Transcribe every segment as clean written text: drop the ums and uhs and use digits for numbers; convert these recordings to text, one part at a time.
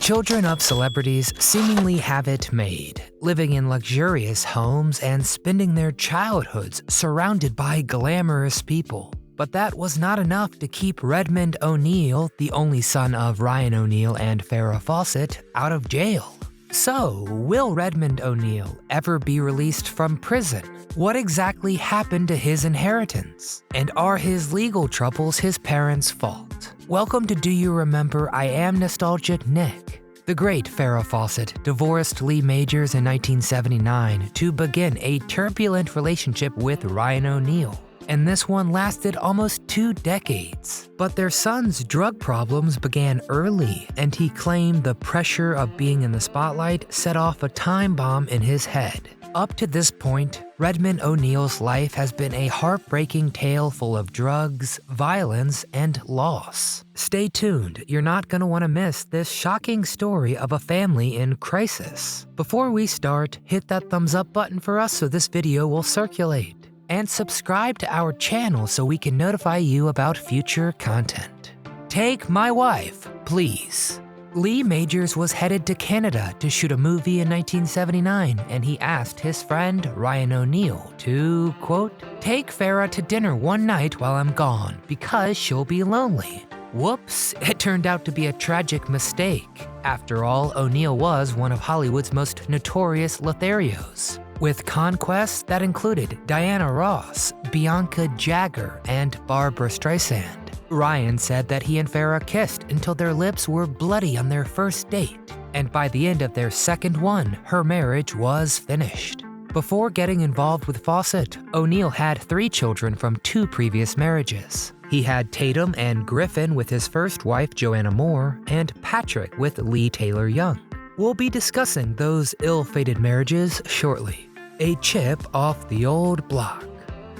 Children of celebrities seemingly have it made, living in luxurious homes and spending their childhoods surrounded by glamorous people. But that was not enough to keep Redmond O'Neal, the only son of Ryan O'Neal and Farrah Fawcett, out of jail. So, will Redmond O'Neal ever be released from prison? What exactly happened to his inheritance? And are his legal troubles his parents' fault? Welcome to Do You Remember I Am Nostalgic Nick? The great Farrah Fawcett divorced Lee Majors in 1979 to begin a turbulent relationship with Ryan O'Neal. And this one lasted almost 2 decades. But their son's drug problems began early, and he claimed the pressure of being in the spotlight set off a time bomb in his head. Up to this point, Redmond O'Neal's life has been a heartbreaking tale full of drugs, violence, and loss. Stay tuned, you're not going to want to miss this shocking story of a family in crisis. Before we start, hit that thumbs up button for us so this video will circulate. And subscribe to our channel so we can notify you about future content. Take my wife, please. Lee Majors was headed to Canada to shoot a movie in 1979, and he asked his friend Ryan O'Neal to, quote, take Farrah to dinner one night while I'm gone because she'll be lonely. Whoops, it turned out to be a tragic mistake. After all, O'Neal was one of Hollywood's most notorious Lotharios, with conquests that included Diana Ross, Bianca Jagger, and Barbra Streisand. Ryan said that he and Farrah kissed until their lips were bloody on their first date, and by the end of their second one, her marriage was finished. Before getting involved with Fawcett, O'Neal had 3 children from 2 previous marriages. He had Tatum and Griffin with his first wife Joanna Moore, and Patrick with Lee Taylor Young. We'll be discussing those ill-fated marriages shortly. A chip off the old block.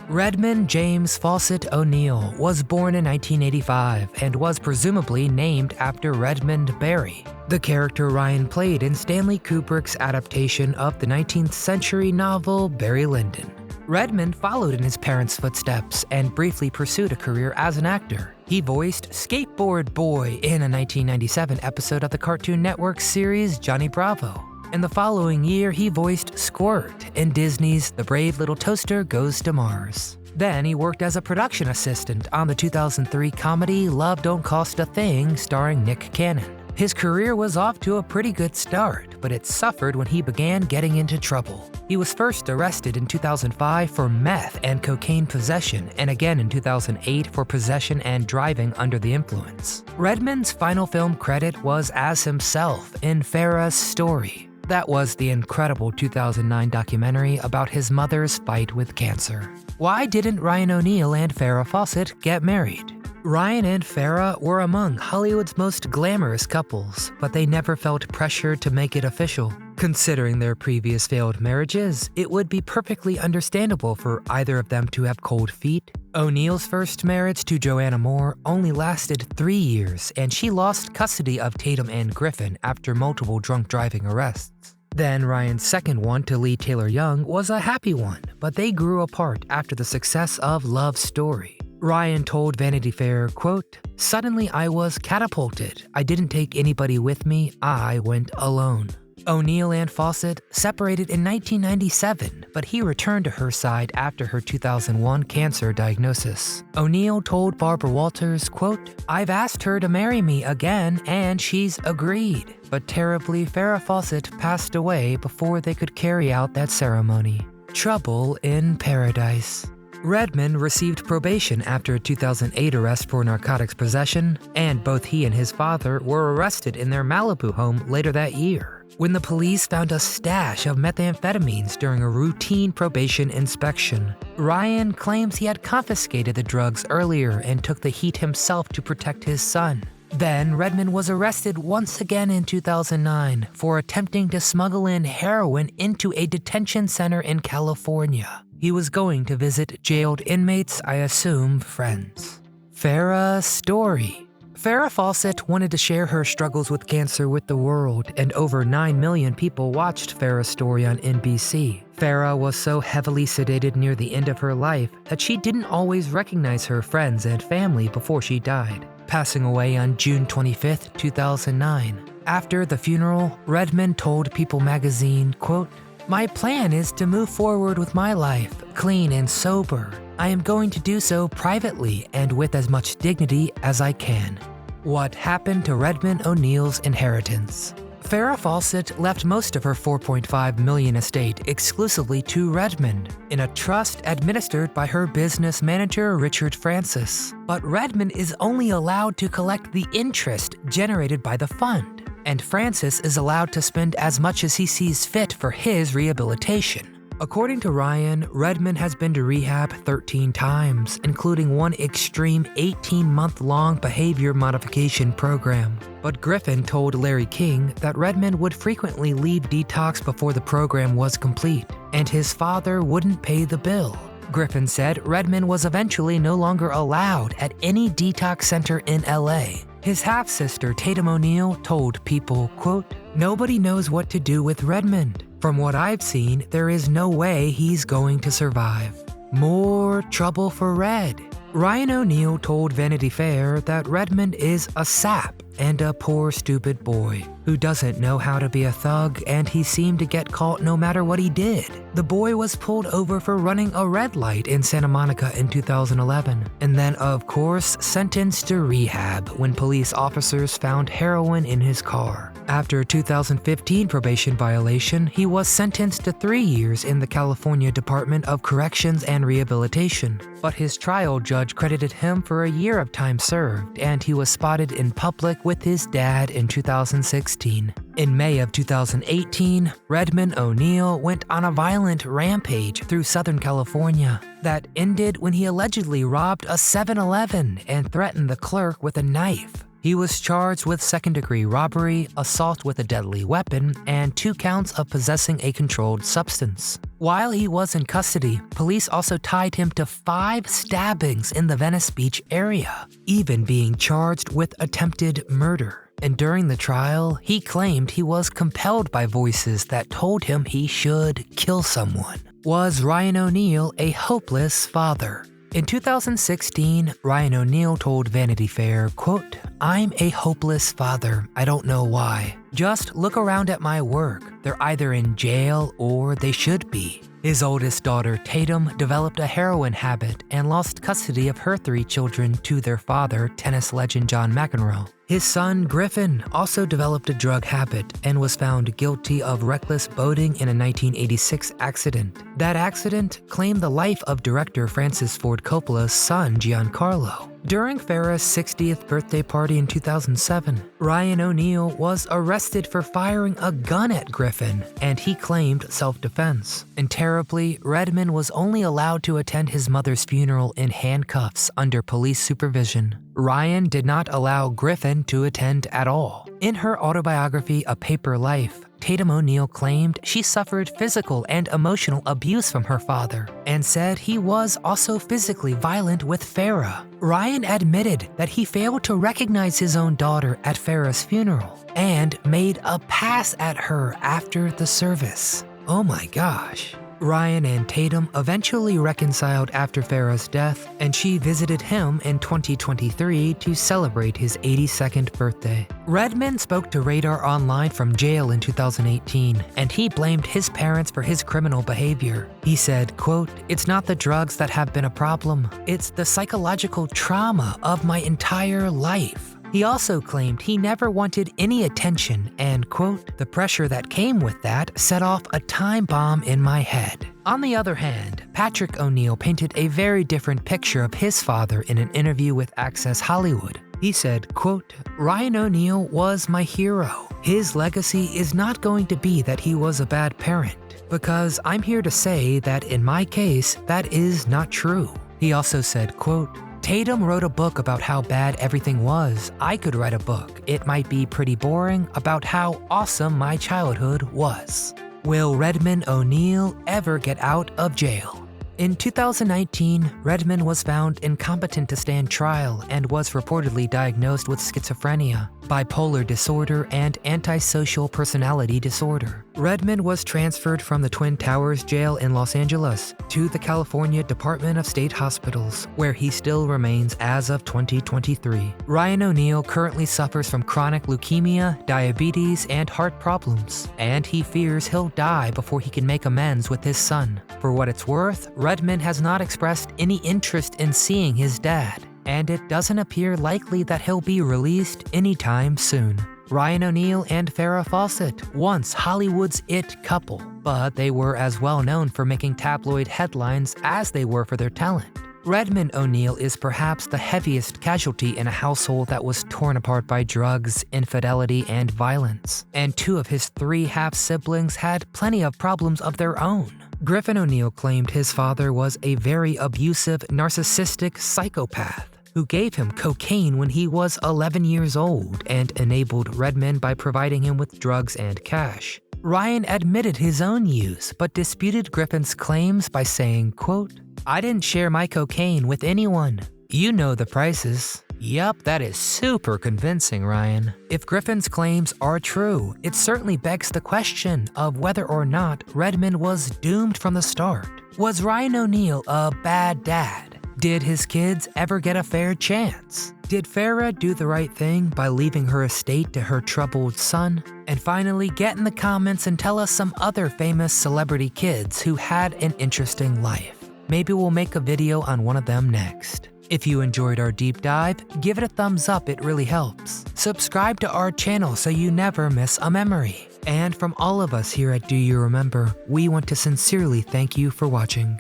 Redmond James Fawcett O'Neal was born in 1985 and was presumably named after Redmond Barry, the character Ryan played in Stanley Kubrick's adaptation of the 19th century novel Barry Lyndon. Redmond followed in his parents' footsteps and briefly pursued a career as an actor. He voiced Skateboard Boy in a 1997 episode of the Cartoon Network series Johnny Bravo. In the following year, he voiced Squirt in Disney's The Brave Little Toaster Goes to Mars. Then he worked as a production assistant on the 2003 comedy Love Don't Cost a Thing starring Nick Cannon. His career was off to a pretty good start, but it suffered when he began getting into trouble. He was first arrested in 2005 for meth and cocaine possession, and again in 2008 for possession and driving under the influence. Redmond's final film credit was as himself in Farrah's Story. That was the incredible 2009 documentary about his mother's fight with cancer. Why didn't Ryan O'Neal and Farrah Fawcett get married? Ryan and Farrah were among Hollywood's most glamorous couples, but they never felt pressured to make it official. Considering their previous failed marriages, it would be perfectly understandable for either of them to have cold feet. O'Neal's first marriage to Joanna Moore only lasted 3 years, and she lost custody of Tatum and Griffin after multiple drunk driving arrests. Then Ryan's second one to Lee Taylor Young was a happy one, but they grew apart after the success of Love Story. Ryan told Vanity Fair, quote, suddenly I was catapulted. I didn't take anybody with me, I went alone. O'Neal and Fawcett separated in 1997, but he returned to her side after her 2001 cancer diagnosis. O'Neal told Barbara Walters, quote, I've asked her to marry me again and she's agreed. But terribly, Farrah Fawcett passed away before they could carry out that ceremony. Trouble in paradise. Redmond received probation after a 2008 arrest for narcotics possession, and both he and his father were arrested in their Malibu home later that year, when the police found a stash of methamphetamines during a routine probation inspection. Ryan claims he had confiscated the drugs earlier and took the heat himself to protect his son. Then Redmond was arrested once again in 2009 for attempting to smuggle in heroin into a detention center in California. He was going to visit jailed inmates, I assume friends. Farrah's Story. Farrah Fawcett wanted to share her struggles with cancer with the world, and over 9 million people watched Farrah's Story on NBC. Farrah was so heavily sedated near the end of her life that she didn't always recognize her friends and family before she died, passing away on June 25, 2009. After the funeral, Redmond told People magazine, quote, "My plan is to move forward with my life, clean and sober. I am going to do so privately and with as much dignity as I can." What happened to Redmond O'Neill's inheritance? Farrah Fawcett left most of her $4.5 million estate exclusively to Redmond in a trust administered by her business manager Richard Francis. But Redmond is only allowed to collect the interest generated by the fund, and Francis is allowed to spend as much as he sees fit for his rehabilitation. According to Ryan, Redmond has been to rehab 13 times, including one extreme 18-month-long behavior modification program. But Griffin told Larry King that Redmond would frequently leave detox before the program was complete, and his father wouldn't pay the bill. Griffin said Redmond was eventually no longer allowed at any detox center in LA. His half-sister Tatum O'Neal told People, quote, "Nobody knows what to do with Redmond. From what I've seen, there is no way he's going to survive. More trouble for Red." Ryan O'Neal told Vanity Fair that Redmond is a sap and a poor stupid boy who doesn't know how to be a thug, and he seemed to get caught no matter what he did. The boy was pulled over for running a red light in Santa Monica in 2011, and then of course sentenced to rehab when police officers found heroin in his car. After a 2015 probation violation, he was sentenced to 3 years in the California Department of Corrections and Rehabilitation. But his trial judge credited him for a year of time served, and he was spotted in public with his dad in 2016. In May of 2018, Redmond O'Neal went on a violent rampage through Southern California that ended when he allegedly robbed a 7-Eleven and threatened the clerk with a knife. He was charged with second-degree robbery, assault with a deadly weapon, and 2 counts of possessing a controlled substance. While he was in custody, police also tied him to 5 stabbings in the Venice Beach area, even being charged with attempted murder. And during the trial, he claimed he was compelled by voices that told him he should kill someone. Was Ryan O'Neal a hopeless father? In 2016, Ryan O'Neal told Vanity Fair, quote, "I'm a hopeless father. I don't know why. Just look around at my work. They're either in jail or they should be." His oldest daughter, Tatum, developed a heroin habit and lost custody of her 3 children to their father, tennis legend John McEnroe. His son, Griffin, also developed a drug habit and was found guilty of reckless boating in a 1986 accident. That accident claimed the life of director Francis Ford Coppola's son, Giancarlo. During Farrah's 60th birthday party in 2007, Ryan O'Neal was arrested for firing a gun at Griffin, and he claimed self-defense. And terribly, Redmond was only allowed to attend his mother's funeral in handcuffs under police supervision. Ryan did not allow Griffin to attend at all. In her autobiography, A Paper Life, Tatum O'Neal claimed she suffered physical and emotional abuse from her father and said he was also physically violent with Farrah. Ryan admitted that he failed to recognize his own daughter at Farrah's funeral and made a pass at her after the service. Oh my gosh. Ryan and Tatum eventually reconciled after Farrah's death, and she visited him in 2023 to celebrate his 82nd birthday. Redmond spoke to Radar Online from jail in 2018, and he blamed his parents for his criminal behavior. He said, quote, "It's not the drugs that have been a problem. It's the psychological trauma of my entire life." He also claimed he never wanted any attention and, quote, "The pressure that came with that set off a time bomb in my head." On the other hand, Patrick O'Neal painted a very different picture of his father in an interview with Access Hollywood. He said, quote, "Ryan O'Neal was my hero. His legacy is not going to be that he was a bad parent, because I'm here to say that in my case, that is not true." He also said, quote, "Tatum wrote a book about how bad everything was. I could write a book. It might be pretty boring about how awesome my childhood was." Will Redmond O'Neal ever get out of jail? In 2019, Redmond was found incompetent to stand trial and was reportedly diagnosed with schizophrenia. bipolar disorder, and antisocial personality disorder. Redmond was transferred from the Twin Towers jail in Los Angeles to the California Department of State Hospitals, where he still remains as of 2023. Ryan O'Neal currently suffers from chronic leukemia, diabetes, and heart problems, and he fears he'll die before he can make amends with his son. For what it's worth, Redmond has not expressed any interest in seeing his dad, and it doesn't appear likely that he'll be released anytime soon. Ryan O'Neal and Farrah Fawcett, once Hollywood's it couple, but they were as well known for making tabloid headlines as they were for their talent. Redmond O'Neal is perhaps the heaviest casualty in a household that was torn apart by drugs, infidelity, and violence, and 2 of his 3 half-siblings had plenty of problems of their own. Griffin O'Neal claimed his father was a very abusive, narcissistic psychopath who gave him cocaine when he was 11 years old and enabled Redmond by providing him with drugs and cash. Ryan admitted his own use, but disputed Griffin's claims by saying, quote, "I didn't share my cocaine with anyone. You know the prices." Yup, that is super convincing, Ryan. If Griffin's claims are true, it certainly begs the question of whether or not Redmond was doomed from the start. Was Ryan O'Neal a bad dad? Did his kids ever get a fair chance? Did Farrah do the right thing by leaving her estate to her troubled son? And finally, get in the comments and tell us some other famous celebrity kids who had an interesting life. Maybe we'll make a video on one of them next. If you enjoyed our deep dive, give it a thumbs up, it really helps. Subscribe to our channel so you never miss a memory. And from all of us here at Do You Remember, we want to sincerely thank you for watching.